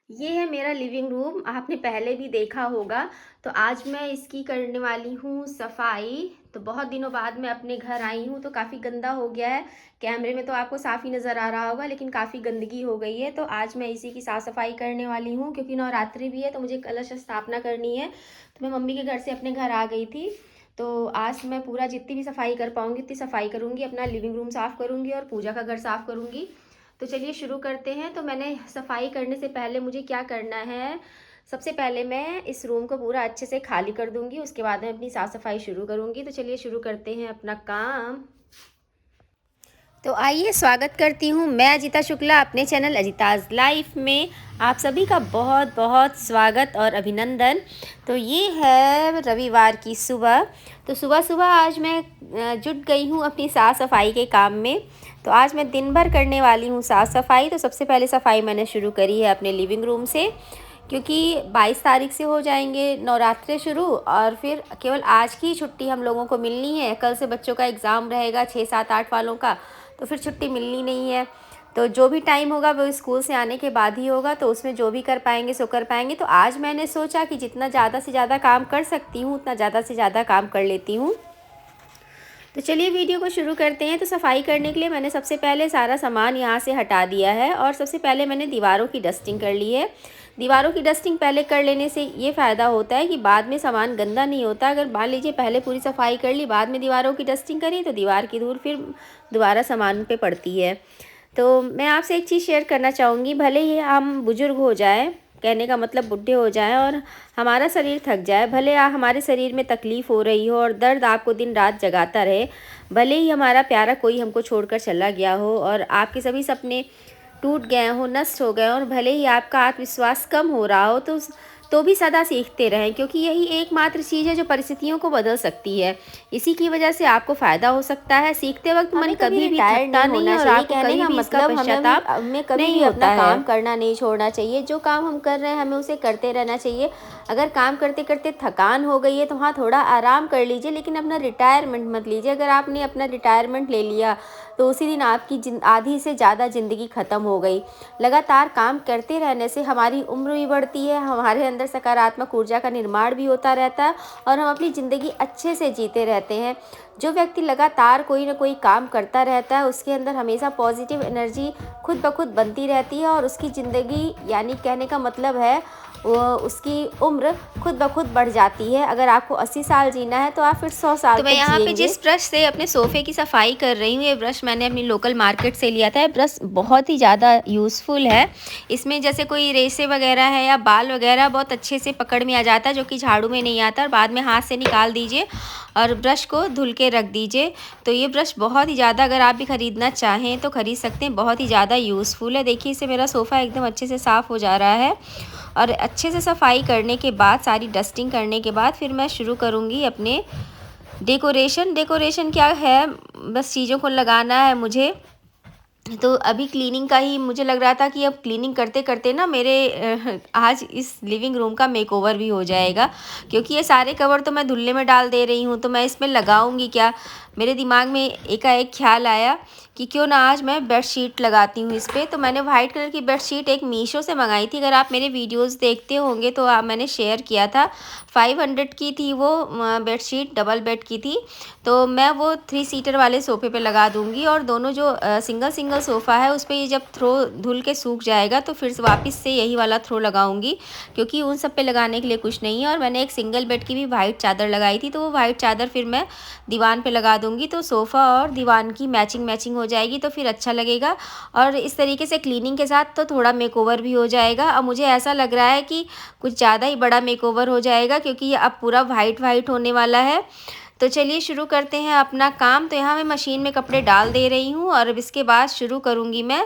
ये है मेरा लिविंग रूम। आपने पहले भी देखा होगा। तो आज मैं इसकी करने वाली हूँ सफाई। तो बहुत दिनों बाद मैं अपने घर आई हूँ तो काफ़ी गंदा हो गया है। कैमरे में तो आपको साफ़ ही नज़र आ रहा होगा, लेकिन काफ़ी गंदगी हो गई है। तो आज मैं इसी की साफ़ सफाई करने वाली हूँ, क्योंकि नवरात्रि भी है तो मुझे कलश स्थापना करनी है। तो मैं मम्मी के घर से अपने घर आ गई थी। तो आज मैं पूरा जितनी भी सफाई कर पाऊँगी उतनी सफाई करूँगी, अपना लिविंग रूम साफ़ करूँगी और पूजा का घर साफ़ करूँगी। तो चलिए शुरू करते हैं। तो मैंने सफाई करने से पहले मुझे क्या करना है, सबसे पहले मैं इस रूम को पूरा अच्छे से खाली कर दूंगी, उसके बाद मैं अपनी साफ़ सफाई शुरू करूंगी। तो चलिए शुरू करते हैं अपना काम। तो आइए, स्वागत करती हूँ मैं अजिता शुक्ला अपने चैनल अजिताज़ लाइफ में। आप सभी का बहुत बहुत स्वागत और अभिनंदन। तो ये है रविवार की सुबह। तो सुबह सुबह आज मैं जुट गई हूँ अपनी साफ़ सफाई के काम में। तो आज मैं दिन भर करने वाली हूँ साफ़ सफाई। तो सबसे पहले सफाई मैंने शुरू करी है अपने लिविंग रूम से, क्योंकि 22 तारीख से हो जाएंगे नवरात्रे शुरू, और फिर केवल आज की छुट्टी हम लोगों को मिलनी है। कल से बच्चों का एग्ज़ाम रहेगा 6, 7, 8 वालों का, तो फिर छुट्टी मिलनी नहीं है। तो जो भी टाइम होगा वो स्कूल से आने के बाद ही होगा, तो उसमें जो भी कर पाएंगे सो कर पाएंगे। तो आज मैंने सोचा कि जितना ज़्यादा से ज़्यादा काम कर सकती हूँ उतना ज़्यादा से ज़्यादा काम कर लेती हूँ। तो चलिए वीडियो को शुरू करते हैं। तो सफाई करने के लिए मैंने सबसे पहले सारा सामान यहाँ से हटा दिया है, और सबसे पहले मैंने दीवारों की डस्टिंग कर ली है। दीवारों की डस्टिंग पहले कर लेने से ये फ़ायदा होता है कि बाद में सामान गंदा नहीं होता। अगर मान लीजिए पहले पूरी सफाई कर ली, बाद में दीवारों की डस्टिंग करी, तो दीवार की धूल फिर दोबारा सामान पे पड़ती है। तो मैं आपसे एक चीज़ शेयर करना चाहूँगी, भले ही हम बुज़ुर्ग हो जाएं, कहने का मतलब बुढ़े हो जाएं, और हमारा शरीर थक जाए, भले हमारे शरीर में तकलीफ़ हो रही हो और दर्द आपको दिन रात जगाता रहे, भले ही हमारा प्यारा कोई हमको छोड़कर चला गया हो और आपके सभी सपने टूट गए हो, नष्ट हो गए हो, और भले ही आपका आत्मविश्वास कम हो रहा हो, तो भी सदा सीखते रहें, क्योंकि यही एकमात्र चीज़ है जो परिस्थितियों को बदल सकती है। इसी की वजह से आपको फ़ायदा हो सकता है। सीखते वक्त मन कभी भी थकता नहीं, और आपको कभी भी इसका पश्चाताप नहीं होता है। काम करना नहीं छोड़ना चाहिए। जो काम हम कर रहे हैं हमें उसे करते रहना चाहिए। अगर काम करते करते थकान हो गई है तो हाँ, थोड़ा आराम कर लीजिए, लेकिन अपना रिटायरमेंट मत लीजिए। अगर आपने अपना रिटायरमेंट ले लिया तो उसी दिन आपकी आधी से ज़्यादा ज़िंदगी ख़त्म हो गई। लगातार काम करते रहने से हमारी उम्र भी बढ़ती है, हमारे अंदर सकारात्मक ऊर्जा का निर्माण भी होता रहता है, और हम अपनी ज़िंदगी अच्छे से जीते रहते हैं। जो व्यक्ति लगातार कोई ना कोई काम करता रहता है उसके अंदर हमेशा पॉजिटिव एनर्जी खुद ब खुद बनती रहती है, और उसकी ज़िंदगी, यानी कहने का मतलब है वो उसकी उम्र खुद ब खुद बढ़ जाती है। अगर आपको 80 साल जीना है तो आप फिर 100 साल तक जिएंगे। तो मैं यहाँ पे जिस ब्रश से अपने सोफ़े की सफाई कर रही हूँ, ये ब्रश मैंने अपनी लोकल मार्केट से लिया था। ये ब्रश बहुत ही ज़्यादा यूज़फुल है। इसमें जैसे कोई रेशे वगैरह है या बाल वगैरह बहुत अच्छे से पकड़ में आ जाता है, जो कि झाड़ू में नहीं आता, और बाद में हाथ से निकाल दीजिए और ब्रश को धुल के रख दीजिए। तो ये ब्रश बहुत ही ज़्यादा, अगर आप भी ख़रीदना चाहें तो ख़रीद सकते हैं, बहुत ही ज़्यादा यूज़फुल है। देखिए, इससे मेरा सोफ़ा एकदम अच्छे से साफ़ हो जा रहा है। और अच्छे से सफाई करने के बाद, सारी डस्टिंग करने के बाद, फिर मैं शुरू करूँगी अपने डेकोरेशन क्या है, बस चीज़ों को लगाना है मुझे। तो अभी क्लीनिंग का ही मुझे लग रहा था कि अब क्लीनिंग करते करते ना मेरे आज इस लिविंग रूम का मेकओवर भी हो जाएगा, क्योंकि ये सारे कवर तो मैं धुलने में डाल दे रही हूँ, तो मैं इसमें लगाऊंगी क्या। मेरे दिमाग में एकाएक ख्याल आया कि क्यों ना आज मैं बेडशीट लगाती हूँ इस पर। तो मैंने वाइट कलर की बेडशीट एक मीशो से मंगाई थी। अगर आप मेरे वीडियोस देखते होंगे तो मैंने शेयर किया था। 500 की थी वो बेडशीट, डबल बेड की थी। तो मैं वो 3 सीटर वाले सोफ़े पे लगा दूंगी, और दोनों जो सिंगल सोफ़ा है उस पर ये जब थ्रो धुल के सूख जाएगा तो फिर वापस से यही वाला थ्रो लगाऊंगी, क्योंकि उन सब पे लगाने के लिए कुछ नहीं है। और मैंने एक सिंगल बेड की भी वाइट चादर लगाई थी, तो वो वाइट चादर फिर मैं दीवान पे लगा दूंगी, तो सोफ़ा और दीवान की मैचिंग हो जाएगी, तो फिर अच्छा लगेगा। और इस तरीके से क्लीनिंग के साथ तो थोड़ा मेकओवर भी हो जाएगा। अब मुझे ऐसा लग रहा है कि कुछ ज़्यादा ही बड़ा मेकओवर हो जाएगा, क्योंकि ये अब पूरा वाइट होने वाला है। तो चलिए शुरू करते हैं अपना काम। तो यहाँ मैं मशीन में कपड़े डाल दे रही हूँ, और अब इसके बाद शुरू करूँगी मैं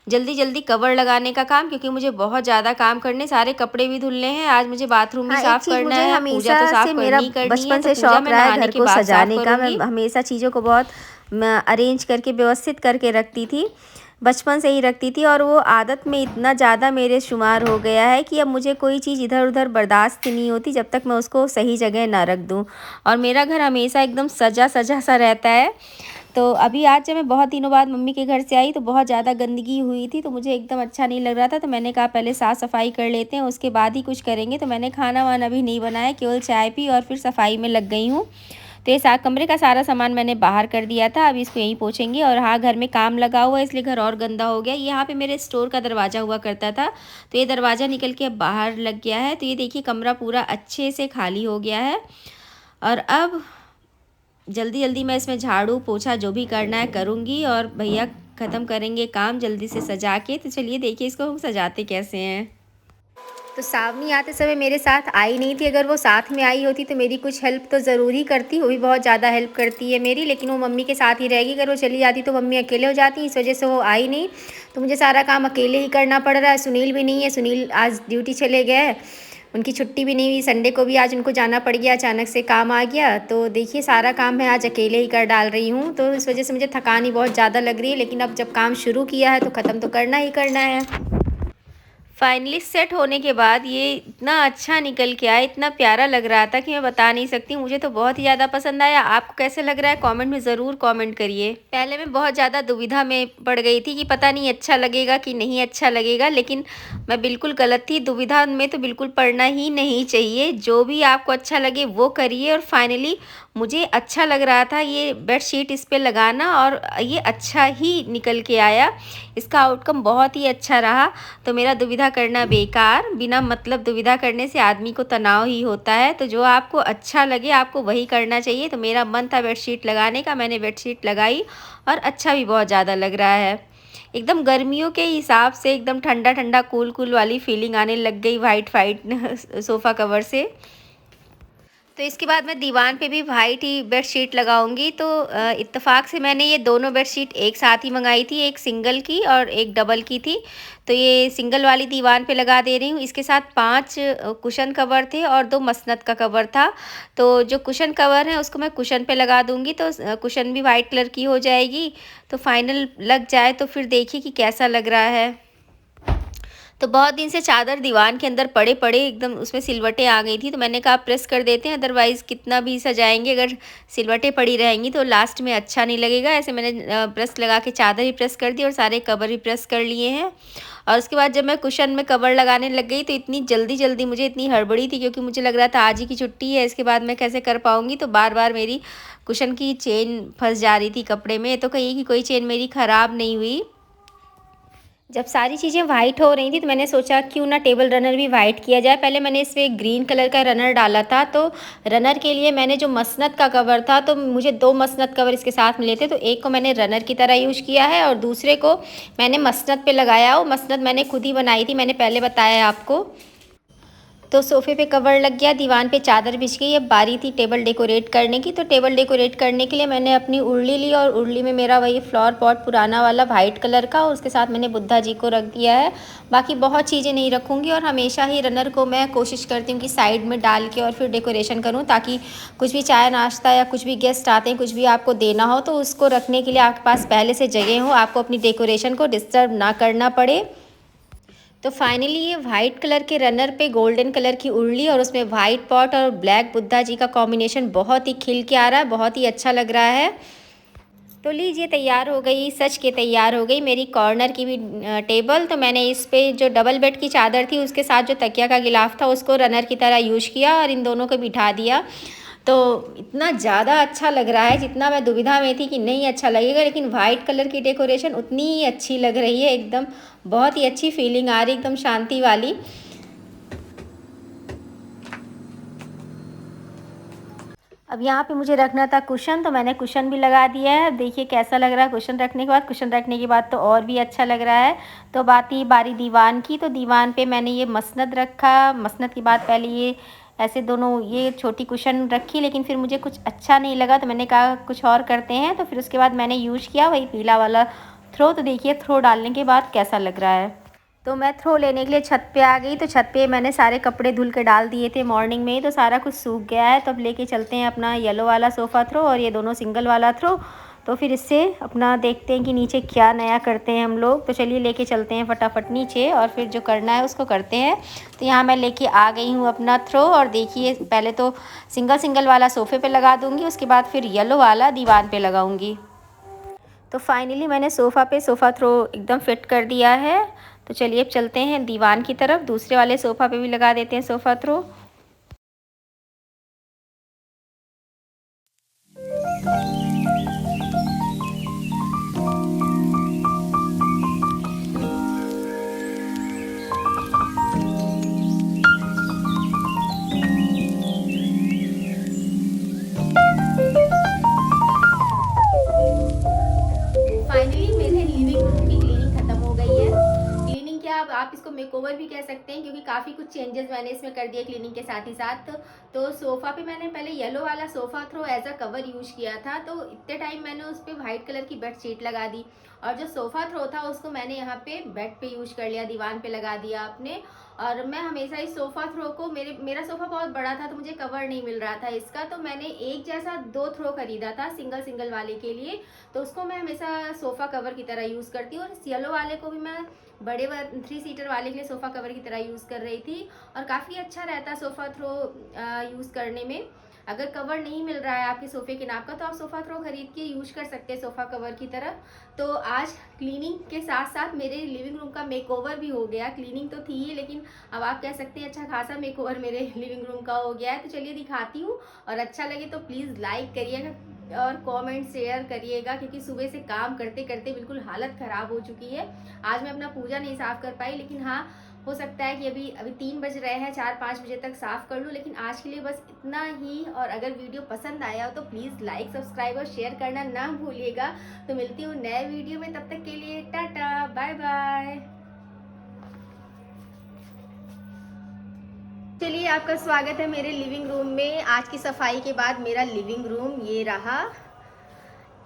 जल्दी कवर लगाने का काम, क्योंकि मुझे बहुत ज़्यादा काम करने, सारे कपड़े भी धुलने हैं। आज मुझे बाथरूम भी साफ करना है, पूजा तो साफ करनी है। बचपन से शौक रहा है घर को सजाने का। मैं हमेशा चीज़ों को बहुत अरेंज करके व्यवस्थित करके रखती थी, बचपन से ही रखती थी, और वो आदत में इतना ज़्यादा मेरे शुमार हो गया है कि अब मुझे कोई चीज़ इधर उधर बर्दाश्त नहीं होती जब तक मैं उसको सही जगह ना रख दूँ। और मेरा घर हमेशा एकदम सजा सा रहता है। तो अभी आज जब मैं बहुत दिनों बाद मम्मी के घर से आई तो बहुत ज़्यादा गंदगी हुई थी, तो मुझे एकदम अच्छा नहीं लग रहा था। तो मैंने कहा पहले साफ़ सफाई कर लेते हैं, उसके बाद ही कुछ करेंगे। तो मैंने खाना वाना भी नहीं बनाया, केवल चाय पी और फिर सफाई में लग गई हूँ। तो ये कमरे का सारा सामान मैंने बाहर कर दिया था, अभी इसको यहीं पोछेंगे। और हाँ, घर में काम लगा हुआ है इसलिए घर और गंदा हो गया। यहाँ पे मेरे स्टोर का दरवाज़ा हुआ करता था, तो ये दरवाज़ा निकल के अब बाहर लग गया है। तो ये देखिए कमरा पूरा अच्छे से खाली हो गया है। और अब जल्दी जल्दी मैं इसमें झाड़ू पोछा जो भी करना है करूँगी, और भैया ख़त्म करेंगे काम जल्दी से सजा के। तो चलिए देखिए इसको हम सजाते कैसे हैं। तो सावनी आते समय मेरे साथ आई नहीं थी, अगर वो साथ में आई होती तो मेरी कुछ हेल्प तो ज़रूर ही करती, वो भी बहुत ज़्यादा हेल्प करती है मेरी, लेकिन वो मम्मी के साथ ही रहेगी। अगर वो चली जाती तो मम्मी अकेले हो जाती, इस वजह से वो आई नहीं। तो मुझे सारा काम अकेले ही करना पड़ रहा है। सुनील भी नहीं है, सुनील आज ड्यूटी चले गए, उनकी छुट्टी भी नहीं हुई। संडे को भी आज उनको जाना पड़ गया, अचानक से काम आ गया। तो देखिए सारा काम मैं आज अकेले ही कर डाल रही हूँ, तो इस वजह से मुझे थकान ही बहुत ज़्यादा लग रही है। लेकिन अब जब काम शुरू किया है तो ख़त्म तो करना ही करना है। फाइनली सेट होने के बाद ये इतना अच्छा निकल के आया, इतना प्यारा लग रहा था कि मैं बता नहीं सकती। मुझे तो बहुत ही ज़्यादा पसंद आया। आपको कैसे लग रहा है कमेंट में ज़रूर कमेंट करिए। पहले मैं बहुत ज़्यादा दुविधा में पड़ गई थी कि पता नहीं अच्छा लगेगा कि नहीं अच्छा लगेगा, लेकिन मैं बिल्कुल गलत थी। दुविधा में तो बिल्कुल पड़ना ही नहीं चाहिए, जो भी आपको अच्छा लगे वो करिए। और फाइनली मुझे अच्छा लग रहा था ये बेडशीट इस पे लगाना, और ये अच्छा ही निकल के आया। इसका आउटकम बहुत ही अच्छा रहा। तो मेरा दुविधा करना बेकार, बिना मतलब दुविधा करने से आदमी को तनाव ही होता है। तो जो आपको अच्छा लगे आपको वही करना चाहिए। तो मेरा मन था बेडशीट लगाने का, मैंने बेडशीट लगाई और अच्छा भी बहुत ज़्यादा लग रहा है। एकदम गर्मियों के हिसाब से एकदम ठंडा ठंडा कूल कूल वाली फीलिंग आने लग गई वाइट वाइट सोफ़ा कवर से। तो इसके बाद मैं दीवान पे भी वाइट ही बेडशीट लगाऊंगी। तो इत्तेफाक से मैंने ये दोनों बेडशीट एक साथ ही मंगाई थी, एक सिंगल की और एक डबल की थी। तो ये सिंगल वाली दीवान पे लगा दे रही हूँ। इसके साथ 5 कुशन कवर थे और 2 मसनद का कवर था। तो जो कुशन कवर है उसको मैं कुशन पे लगा दूंगी, तो कुशन भी वाइट कलर की हो जाएगी। तो फाइनल लग जाए तो फिर देखिए कि कैसा लग रहा है। तो बहुत दिन से चादर दीवान के अंदर पड़े पड़े एकदम उसमें सिलवटें आ गई थी, तो मैंने कहा प्रेस कर देते हैं, अदरवाइज़ कितना भी सजाएंगे अगर सिलवटें पड़ी रहेंगी तो लास्ट में अच्छा नहीं लगेगा। ऐसे मैंने प्रेस लगा के चादर भी प्रेस कर दी और सारे कवर भी प्रेस कर लिए हैं। और उसके बाद जब मैं कुशन में कवर लगाने लग गई तो इतनी जल्दी जल्दी मुझे इतनी हड़बड़ी थी, क्योंकि मुझे लग रहा था आज ही की छुट्टी है, इसके बाद मैं कैसे कर पाऊँगी। तो बार बार मेरी कुशन की चेन फंस जा रही थी कपड़े में। तो कहीं की कोई चेन मेरी ख़राब नहीं हुई। जब सारी चीज़ें वाइट हो रही थी तो मैंने सोचा क्यों ना टेबल रनर भी वाइट किया जाए। पहले मैंने इस पर ग्रीन कलर का रनर डाला था। तो रनर के लिए मैंने जो मसनद का कवर था, तो मुझे 2 मसनद कवर इसके साथ मिले थे, तो एक को मैंने रनर की तरह यूज़ किया है और दूसरे को मैंने मसनद पे लगाया। वो मसनद मैंने खुद ही बनाई थी, मैंने पहले बताया है आपको। तो सोफ़े पे कवर लग गया, दीवान पे चादर बिछ गई। अब बारी थी टेबल डेकोरेट करने की। तो टेबल डेकोरेट करने के लिए मैंने अपनी उर्ली ली, और उर्ली में मेरा वही फ्लावर पॉट पुराना वाला वाइट कलर का, और उसके साथ मैंने बुद्धा जी को रख दिया है। बाकी बहुत चीज़ें नहीं रखूँगी, और हमेशा ही रनर को मैं कोशिश करती हूँ कि साइड में डाल के और फिर डेकोरेशन करूँ, ताकि कुछ भी चाय नाश्ता या कुछ भी गेस्ट आते हैं, कुछ भी आपको देना हो तो उसको रखने के लिए आपके पास पहले से जगह हो, आपको अपनी डेकोरेशन को डिस्टर्ब ना करना पड़े। तो फाइनली ये वाइट कलर के रनर पे गोल्डन कलर की उर्ली और उसमें वाइट पॉट और ब्लैक बुद्धा जी का कॉम्बिनेशन बहुत ही खिल के आ रहा है, बहुत ही अच्छा लग रहा है। तो लीजिए तैयार हो गई, सच के तैयार हो गई मेरी कॉर्नर की भी टेबल। तो मैंने इस पे जो डबल बेड की चादर थी उसके साथ जो तकिया का गिलाफ था उसको रनर की तरह यूज़ किया और इन दोनों को बिठा दिया। तो इतना ज़्यादा अच्छा लग रहा है, जितना मैं दुविधा में थी कि नहीं अच्छा लगेगा, लेकिन वाइट कलर की डेकोरेशन उतनी ही अच्छी लग रही है। एकदम बहुत ही अच्छी फीलिंग आ रही, एकदम शांति वाली। अब यहाँ पे मुझे रखना था कुशन, तो मैंने कुशन भी लगा दिया है। अब देखिए कैसा लग रहा है कुशन रखने के बाद। कुशन रखने के बाद तो और भी अच्छा लग रहा है। तो बात ही बारी दीवान की। तो दीवान पे मैंने ये मसनद रखा। मसनद के बाद पहले ये ऐसे दोनों ये छोटी कुशन रखी, लेकिन फिर मुझे कुछ अच्छा नहीं लगा तो मैंने कहा कुछ और करते हैं। तो फिर उसके बाद मैंने यूज़ किया वही पीला वाला थ्रो। तो देखिए थ्रो डालने के बाद कैसा लग रहा है। तो मैं थ्रो लेने के लिए छत पे आ गई। तो छत पे मैंने सारे कपड़े धुल के डाल दिए थे मॉर्निंग में ही, तो सारा कुछ सूख गया है। तो अब लेके चलते हैं अपना येलो वाला सोफ़ा थ्रो और ये दोनों सिंगल वाला थ्रो। तो फिर इससे अपना देखते हैं कि नीचे क्या नया करते हैं हम लोग। तो चलिए लेके चलते हैं फटाफट नीचे और फिर जो करना है उसको करते हैं। तो यहाँ मैं लेके आ गई हूँ अपना थ्रो, और देखिए पहले तो सिंगल सिंगल वाला सोफ़े पे लगा दूँगी, उसके बाद फिर येलो वाला दीवान पे लगाऊँगी। तो फाइनली मैंने सोफ़ा थ्रो एकदम फिट कर दिया है। तो चलिए अब चलते हैं दीवान की तरफ, दूसरे वाले सोफ़ा पे भी लगा देते हैं सोफ़ा थ्रो। फाइनली मेरे लिविंग रूम की क्लीनिंग खत्म हो गई है। क्लीनिंग क्या, अब आप इसको मेकओवर भी कह सकते हैं, क्योंकि काफ़ी कुछ चेंजेस मैंने इसमें कर दिए क्लीनिंग के साथ ही साथ। तो सोफ़ा पे मैंने पहले येलो वाला sofa throw as a cover use किया था, तो इतने टाइम मैंने उस पर वाइट कलर की बेड शीट लगा दी, और जो सोफ़ा थ्रो था उसको मैंने यहाँ पे बेड पे यूज कर लिया, दीवान पे लगा दिया आपने। और मैं हमेशा इस सोफ़ा थ्रो को, मेरा सोफ़ा बहुत बड़ा था तो मुझे कवर नहीं मिल रहा था इसका, तो मैंने एक जैसा 2 थ्रो खरीदा था सिंगल सिंगल वाले के लिए। तो उसको मैं हमेशा सोफ़ा कवर की तरह यूज़ करती हूँ, और इस येलो वाले को भी मैं बड़े 3 सीटर वाले के लिए सोफ़ा कवर की तरह यूज़ कर रही थी। और काफ़ी अच्छा रहता है सोफ़ा थ्रो यूज़ करने में। अगर कवर नहीं मिल रहा है आपके सोफ़े के नाप का, तो आप सोफ़ा थ्रो खरीद के यूज कर सकते हैं सोफ़ा कवर की तरह। तो आज क्लीनिंग के साथ साथ मेरे लिविंग रूम का मेकओवर भी हो गया। क्लीनिंग तो थी ही, लेकिन अब आप कह सकते हैं अच्छा खासा मेकओवर मेरे लिविंग रूम का हो गया है। तो चलिए दिखाती हूँ, और अच्छा लगे तो प्लीज़ लाइक करिएगा और कमेंट शेयर करिएगा, क्योंकि सुबह से काम करते करते बिल्कुल हालत ख़राब हो चुकी है। आज मैं अपना पूजा नहीं साफ़ कर पाई, लेकिन हाँ, हो सकता है कि अभी 3 बज रहे हैं, 4-5 बजे तक साफ़ कर लूँ। लेकिन आज के लिए बस इतना ही, और अगर वीडियो पसंद आया हो तो प्लीज़ लाइक, सब्सक्राइब और शेयर करना ना भूलिएगा। तो मिलती हूँ नए वीडियो में, तब तक के लिए टाटा बाय बाय। चलिए, आपका स्वागत है मेरे लिविंग रूम में। आज की सफाई के बाद मेरा लिविंग रूम ये रहा।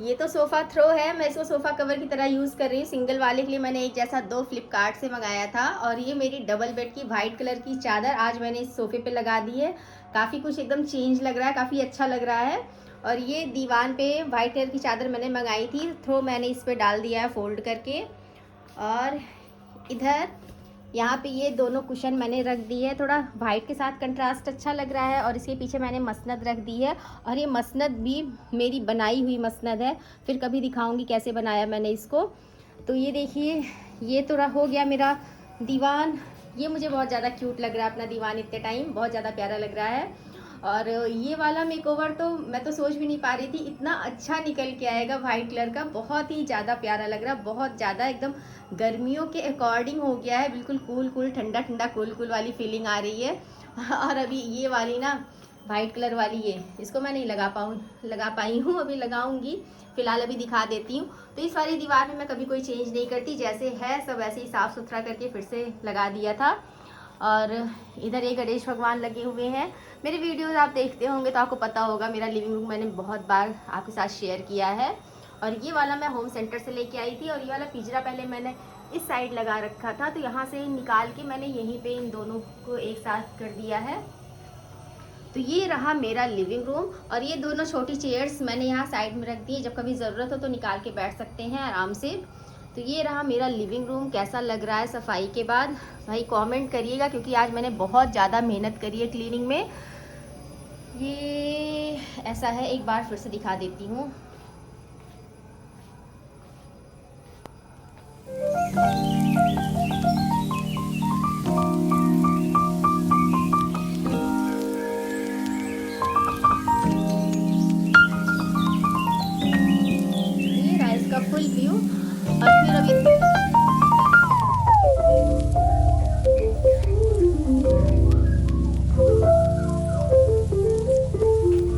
ये तो सोफ़ा थ्रो है, मैं इसको सोफ़ा कवर की तरह यूज़ कर रही हूँ। सिंगल वाले के लिए मैंने एक जैसा 2 फ्लिपकार्ट से मंगाया था, और ये मेरी डबल बेड की वाइट कलर की चादर आज मैंने इस सोफ़े पे लगा दी है। काफ़ी कुछ एकदम चेंज लग रहा है, काफ़ी अच्छा लग रहा है। और ये दीवान पे वाइट कलर की चादर मैंने मंगाई थी, थ्रो मैंने इस पर डाल दिया है फोल्ड करके। और इधर यहाँ पे ये दोनों कुशन मैंने रख दी है, थोड़ा वाइट के साथ कंट्रास्ट अच्छा लग रहा है। और इसके पीछे मैंने मसनद रख दी है, और ये मसनद भी मेरी बनाई हुई मसनद है, फिर कभी दिखाऊंगी कैसे बनाया मैंने इसको। तो ये देखिए, ये तो हो गया मेरा दीवान। ये मुझे बहुत ज़्यादा क्यूट लग रहा है, अपना दीवान इतने टाइम बहुत ज़्यादा प्यारा लग रहा है। और ये वाला मेकओवर तो मैं तो सोच भी नहीं पा रही थी इतना अच्छा निकल के आएगा, वाइट कलर का बहुत ही ज़्यादा प्यारा लग रहा है, बहुत ज़्यादा एकदम गर्मियों के अकॉर्डिंग हो गया है, बिल्कुल कूल कूल ठंडा ठंडा कूल कूल वाली फीलिंग आ रही है। और अभी ये वाली ना वाइट कलर वाली, ये इसको मैं नहीं लगा पाई हूँ, अभी लगाऊंगी। फिलहाल अभी दिखा देती हूँ। तो इस वाली दीवार में मैं कभी कोई चेंज नहीं करती, जैसे है सब वैसे ही साफ़ सुथरा करके फिर से लगा दिया था। और इधर ये गणेश भगवान लगे हुए हैं। मेरे वीडियोस आप देखते होंगे तो आपको पता होगा, मेरा लिविंग रूम मैंने बहुत बार आपके साथ शेयर किया है। और ये वाला मैं होम सेंटर से लेके आई थी, और ये वाला पिंजरा पहले मैंने इस साइड लगा रखा था, तो यहाँ से निकाल के मैंने यहीं पे इन दोनों को एक साथ कर दिया है। तो ये रहा मेरा लिविंग रूम, और ये दोनों छोटी चेयर्स मैंने यहाँ साइड में रख दी है, जब कभी ज़रूरत हो तो निकाल के बैठ सकते हैं आराम से। तो ये रहा मेरा लिविंग रूम, कैसा लग रहा है सफाई के बाद भाई कमेंट करिएगा, क्योंकि आज मैंने बहुत ज़्यादा मेहनत करी है क्लीनिंग में। ये ऐसा है, एक बार फिर से दिखा देती हूँ।